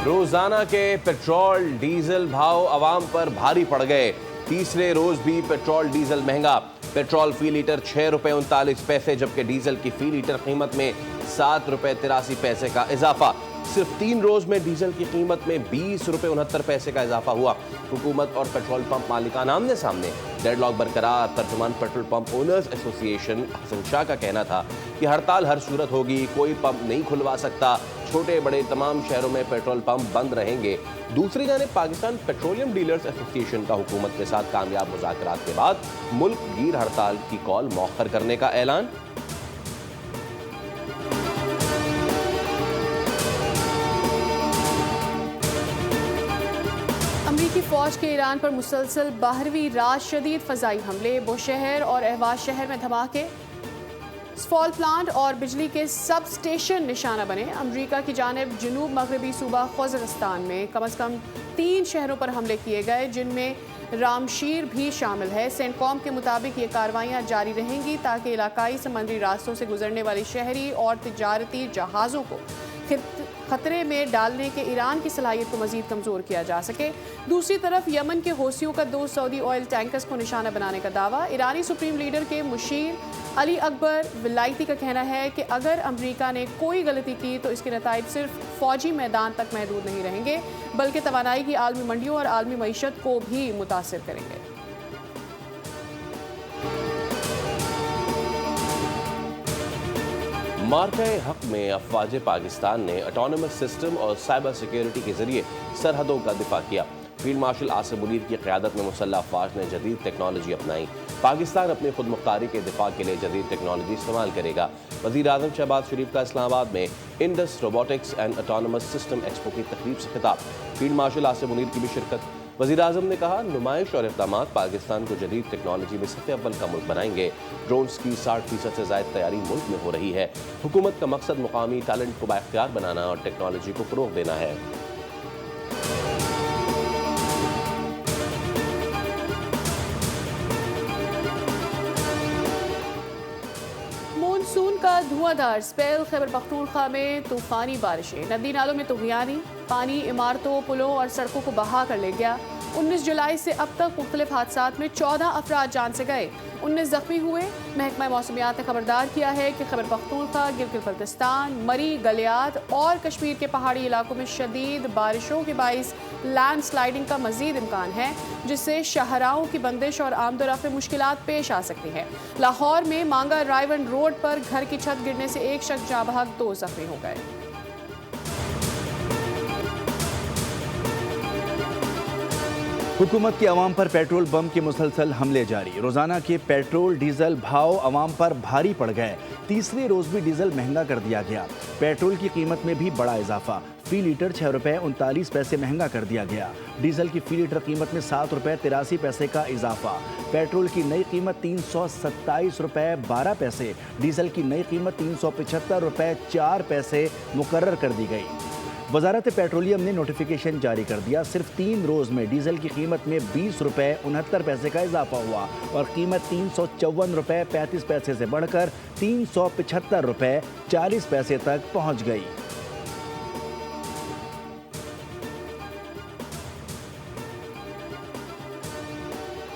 روزانہ کے petrol diesel بھاؤ عوام پر بھاری پڑ گئے۔ تیسرے روز بھی پیٹرول ڈیزل مہنگا۔ پیٹرول فی لیٹر 6 روپے 39 پیسے جبکہ ڈیزل کی فی لیٹر قیمت میں 7 روپے 83 پیسے کا اضافہ۔ صرف 3 روز میں ڈیزل کی قیمت میں 20 روپے 69 پیسے کا اضافہ ہوا۔ حکومت اور پیٹرول پمپ مالکان آمنے سامنے، ڈیڈ لاک برقرار۔ ترجمان پیٹرول پمپ اونرز ایسوسی ایشن حسن شاہ کا کہنا تھا کہ ہڑتال ہر صورت ہوگی، کوئی پمپ نہیں کھلوا سکتا، چھوٹے بڑے تمام شہروں میں پیٹرول پمپ بند رہیں گے۔ دوسری جانب پاکستان پیٹرولیم ڈیلرز ایسوسی ایشن کا حکومت کے ساتھ کامیاب مذاکرات کے بعد ملک گیر ہڑتال کی کال مؤخر کرنے کا اعلان۔ امریکی فوج کے ایران پر مسلسل 12ویں رات شدید فضائی حملے، بوشہر اور اہواز شہر میں دھماکے، اسفال پلانٹ اور بجلی کے سب اسٹیشن نشانہ بنے۔ امریکہ کی جانب جنوب مغربی صوبہ خوزستان میں کم از کم 3 شہروں پر حملے کیے گئے، جن میں رامشیر بھی شامل ہے۔ سینٹکام کے مطابق یہ کارروائیاں جاری رہیں گی تاکہ علاقائی سمندری راستوں سے گزرنے والی شہری اور تجارتی جہازوں کو خطرے میں ڈالنے کے ایران کی صلاحیت کو مزید کمزور کیا جا سکے۔ دوسری طرف یمن کے حوثیوں کا 2 سعودی آئل ٹینکرز کو نشانہ بنانے کا دعویٰ۔ ایرانی سپریم لیڈر کے مشیر علی اکبر ولایتی کا کہنا ہے کہ اگر امریکہ نے کوئی غلطی کی تو اس کے نتائج صرف فوجی میدان تک محدود نہیں رہیں گے بلکہ توانائی کی عالمی منڈیوں اور عالمی معیشت کو بھی متاثر کریں گے۔ مارکہ حق میں افواج پاکستان نے آٹونومس سسٹم اور سائبر سیکیورٹی کے ذریعے سرحدوں کا دفاع کیا۔ فیلڈ مارشل آصف منیر کی قیادت میں مسلح افواج نے جدید ٹیکنالوجی اپنائی۔ پاکستان اپنی خود مختاری کے دفاع کے لیے جدید ٹیکنالوجی استعمال کرے گا۔ وزیر اعظم شہباز شریف کا اسلام آباد میں Indus robotics and autonomous system expo کی تقریب سے خطاب۔ فیلڈ مارشل آصف منیر کی بھی شرکت۔ وزیر اعظم نے کہا، نمائش اور اقدامات پاکستان کو جدید ٹیکنالوجی میں صف اول کا ملک بنائیں گے۔ ڈرونز کی 60% سے زائد تیاری ملک میں ہو رہی ہے۔ حکومت کا مقصد مقامی ٹیلنٹ کو بااختیار بنانا اور ٹیکنالوجی کو فروغ دینا ہے۔ مونسون کا دھواں دھار سپیل، خیبر پختونخوا میں طوفانی بارشیں، ندی نالوں میں طغیانی، پانی عمارتوں، پلوں اور سڑکوں کو بہا کر لے گیا۔ 19 جولائی سے اب تک مختلف حادثات میں 14 افراد جان سے گئے، 19 زخمی ہوئے۔ محکمہ موسمیات نے خبردار کیا ہے کہ خیبر پختونخوا، گلگت بلتستان، مری، گلیات اور کشمیر کے پہاڑی علاقوں میں شدید بارشوں کے باعث لینڈ سلائیڈنگ کا مزید امکان ہے، جس سے شاہراہوں کی بندش اور آمد و رفت میں مشکلات پیش آ سکتی ہے۔ لاہور میں مانگا رائیون روڈ پر گھر کی چھت گرنے سے 1 شخص جاں بحق، 2 زخمی ہو گئے۔ حکومت کے عوام پر پیٹرول پمپ کے مسلسل حملے جاری۔ روزانہ کے پیٹرول ڈیزل بھاؤ عوام پر بھاری پڑ گئے۔ تیسرے روز بھی ڈیزل مہنگا کر دیا گیا۔ پیٹرول کی قیمت میں بھی بڑا اضافہ، فی لیٹر 6 روپے 39 پیسے مہنگا کر دیا گیا۔ ڈیزل کی فی لیٹر قیمت میں 7 روپے 83 پیسے کا اضافہ۔ پیٹرول کی نئی قیمت 327 روپے 12 پیسے، ڈیزل کی نئی قیمت 375 روپے 4 پیسے مقرر کر دی گئی۔ وزارت پیٹرولیم نے نوٹیفیکیشن جاری کر دیا۔ صرف 3 روز میں ڈیزل کی قیمت میں 20 روپے 69 پیسے کا اضافہ ہوا اور قیمت 354 روپے 35 پیسے سے بڑھ کر 375 روپے 40 پیسے تک پہنچ گئی۔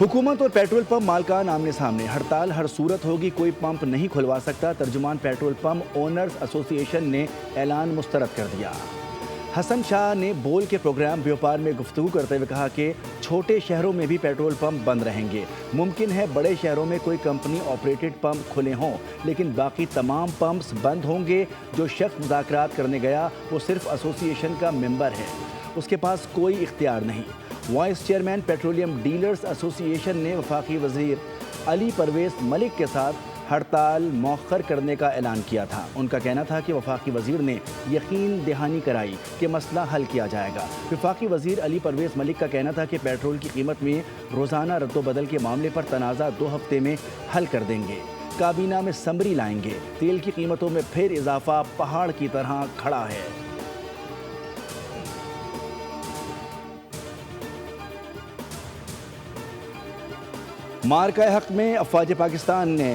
حکومت اور پیٹرول پمپ مالکان آمنے سامنے، ہڑتال ہر صورت ہوگی، کوئی پمپ نہیں کھلوا سکتا۔ ترجمان پیٹرول پمپ اونرز ایسوسی ایشن نے اعلان مسترد کر دیا۔ حسن شاہ نے بول کے پروگرام بیوپار میں گفتگو کرتے ہوئے کہا کہ چھوٹے شہروں میں بھی پیٹرول پمپ بند رہیں گے۔ ممکن ہے بڑے شہروں میں کوئی کمپنی آپریٹڈ پمپ کھلے ہوں، لیکن باقی تمام پمپس بند ہوں گے۔ جو شخص مذاکرات کرنے گیا وہ صرف ایسوسی ایشن کا ممبر ہے، اس کے پاس کوئی اختیار نہیں۔ وائس چیئرمین پیٹرولیم ڈیلرز ایسوسی ایشن نے وفاقی وزیر علی پرویز ملک کے ساتھ ہڑتال مؤخر کرنے کا اعلان کیا تھا۔ ان کا کہنا تھا کہ وفاقی وزیر نے یقین دہانی کرائی کہ مسئلہ حل کیا جائے گا۔ وفاقی وزیر علی پرویز ملک کا کہنا تھا کہ پیٹرول کی قیمت میں روزانہ رد و بدل کے معاملے پر تنازع 2 ہفتے میں حل کر دیں گے۔ کابینہ میں سمری لائیں گے۔ تیل کی قیمتوں میں پھر اضافہ پہاڑ کی طرح کھڑا ہے۔ مارکہ حق میں افواج پاکستان نے